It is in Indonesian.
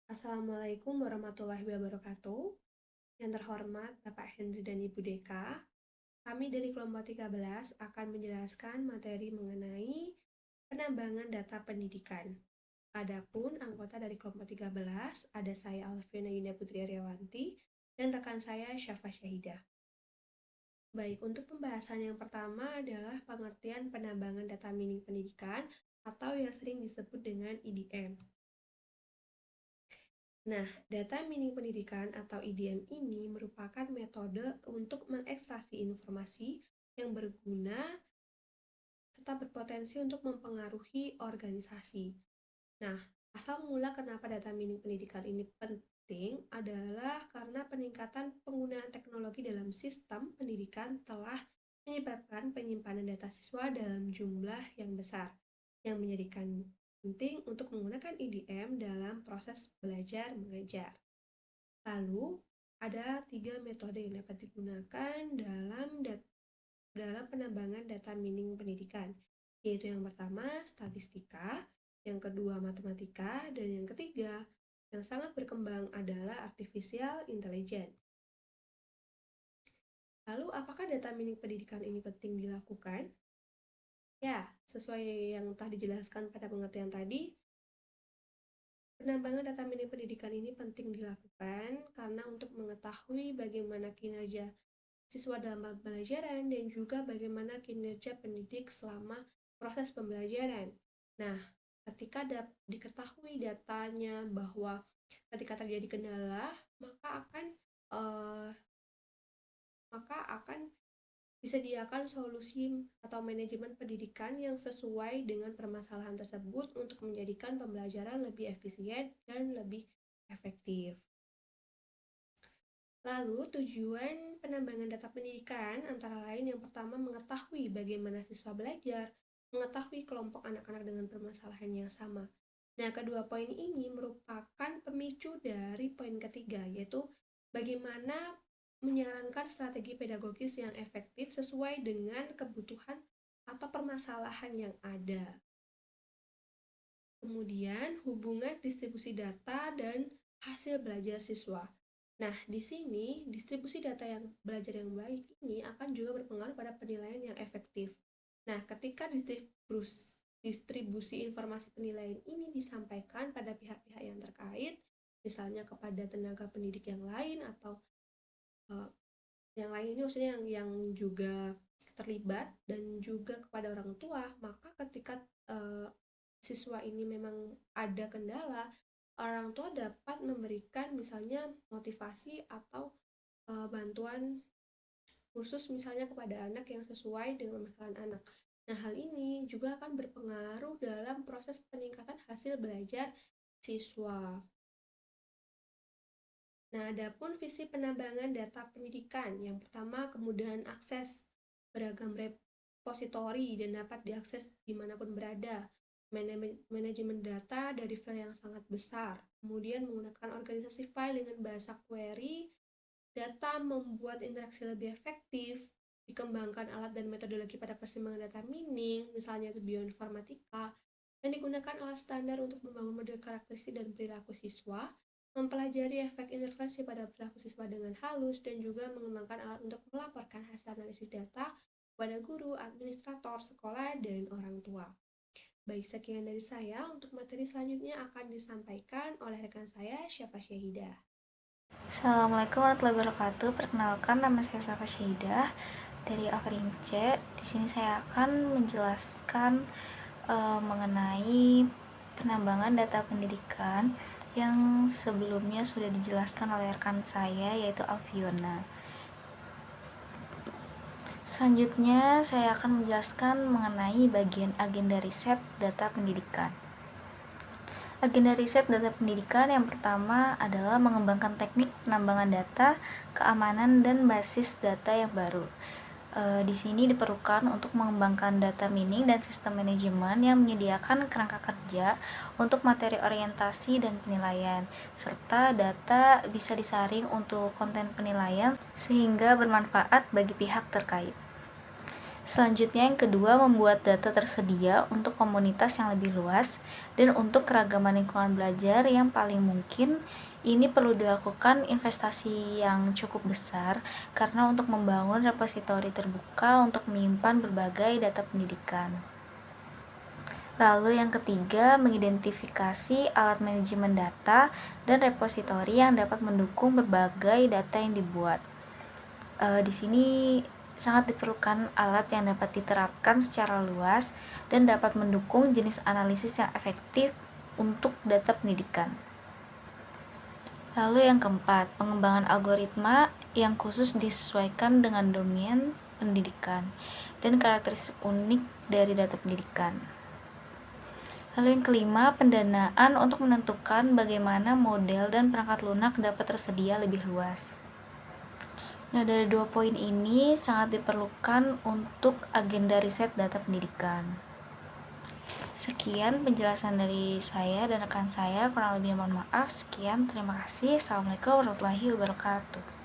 Assalamualaikum warahmatullahi wabarakatuh. Yang terhormat Bapak Henry dan Ibu Deka, kami dari kelompok 13 akan menjelaskan materi mengenai penambangan data pendidikan. Adapun anggota dari kelompok 13 ada saya Alfiana Yunda Putri Aryawanti dan rekan saya Syafa Syahidah. Baik, untuk pembahasan yang pertama adalah pengertian penambangan data mining pendidikan atau yang sering disebut dengan IDM. Nah, data mining pendidikan atau IDM ini merupakan metode untuk mengekstraksi informasi yang berguna serta berpotensi untuk mempengaruhi organisasi. Nah, asal mula kenapa data mining pendidikan ini penting adalah karena peningkatan penggunaan teknologi dalam sistem pendidikan telah menyebabkan penyimpanan data siswa dalam jumlah yang besar, yang menjadikan penting untuk menggunakan IDM dalam proses belajar mengajar. Lalu, ada 3 metode yang dapat digunakan dalam penambangan data mining pendidikan, yaitu yang pertama statistika, yang kedua matematika, dan yang ketiga yang sangat berkembang adalah artificial intelligence. Lalu, apakah data mining pendidikan ini penting dilakukan? Ya, sesuai yang telah dijelaskan pada pengertian tadi, penambangan data mining pendidikan ini penting dilakukan karena untuk mengetahui bagaimana kinerja siswa dalam pembelajaran dan juga bagaimana kinerja pendidik selama proses pembelajaran. Nah, ketika diketahui datanya bahwa ketika terjadi kendala, maka akan uh, maka akan disediakan solusi atau manajemen pendidikan yang sesuai dengan permasalahan tersebut untuk menjadikan pembelajaran lebih efisien dan lebih efektif. Lalu, tujuan penambangan data pendidikan antara lain yang pertama mengetahui bagaimana siswa belajar, mengetahui kelompok anak-anak dengan permasalahan yang sama. Nah, kedua poin ini merupakan pemicu dari poin ketiga, yaitu bagaimana menyarankan strategi pedagogis yang efektif sesuai dengan kebutuhan atau permasalahan yang ada. Kemudian, hubungan distribusi data dan hasil belajar siswa. Nah, di sini distribusi data yang belajar yang baik ini akan juga berpengaruh pada penilaian yang efektif. Nah, ketika distribusi informasi penilaian ini disampaikan pada pihak-pihak yang terkait, misalnya kepada tenaga pendidik yang lain atau uh, yang lain ini maksudnya yang juga terlibat dan juga kepada orang tua, maka ketika siswa ini memang ada kendala, orang tua dapat memberikan misalnya motivasi atau bantuan khusus misalnya kepada anak yang sesuai dengan permasalahan anak. Nah, hal ini juga akan berpengaruh dalam proses peningkatan hasil belajar siswa. Nah, adapun visi penambangan data pendidikan, yang pertama kemudahan akses beragam repositori dan dapat diakses dimanapun berada, manajemen data dari file yang sangat besar, kemudian menggunakan organisasi file dengan bahasa query, data membuat interaksi lebih efektif, dikembangkan alat dan metodologi pada persimpangan data mining, misalnya itu bioinformatika, dan digunakan alat standar untuk membangun model karakteristik dan perilaku siswa, mempelajari efek intervensi pada perilaku siswa dengan halus, dan juga mengembangkan alat untuk melaporkan hasil analisis data kepada guru, administrator, sekolah, dan orang tua. Baik, sekian dari saya. Untuk materi selanjutnya akan disampaikan oleh rekan saya, Syafa Syahidah. Assalamualaikum warahmatullahi wabarakatuh. Perkenalkan, nama saya Syafa Syahidah dari Averince. Di sini saya akan menjelaskan mengenai penambangan data pendidikan yang sebelumnya sudah dijelaskan oleh rekan saya, yaitu Alfiona. Selanjutnya saya akan menjelaskan mengenai bagian agenda riset data pendidikan. Agenda riset data pendidikan yang pertama adalah mengembangkan teknik penambangan data, keamanan, dan basis data yang baru. Di sini diperlukan untuk mengembangkan data mining dan sistem manajemen yang menyediakan kerangka kerja untuk materi orientasi dan penilaian, serta data bisa disaring untuk konten penilaian sehingga bermanfaat bagi pihak terkait. Selanjutnya yang kedua, membuat data tersedia untuk komunitas yang lebih luas dan untuk keragaman lingkungan belajar yang paling mungkin. Ini perlu dilakukan investasi yang cukup besar karena untuk membangun repositori terbuka untuk menyimpan berbagai data pendidikan. Lalu yang ketiga, mengidentifikasi alat manajemen data dan repositori yang dapat mendukung berbagai data yang dibuat. Di sini sangat diperlukan alat yang dapat diterapkan secara luas dan dapat mendukung jenis analisis yang efektif untuk data pendidikan. Lalu yang keempat, pengembangan algoritma yang khusus disesuaikan dengan domain pendidikan dan karakteristik unik dari data pendidikan. Lalu yang kelima, pendanaan untuk menentukan bagaimana model dan perangkat lunak dapat tersedia lebih luas. Nah, dari 2 poin ini sangat diperlukan untuk agenda riset data pendidikan. Sekian penjelasan dari saya dan rekan saya, kurang lebih mohon maaf. Sekian, terima kasih. Assalamualaikum warahmatullahi wabarakatuh.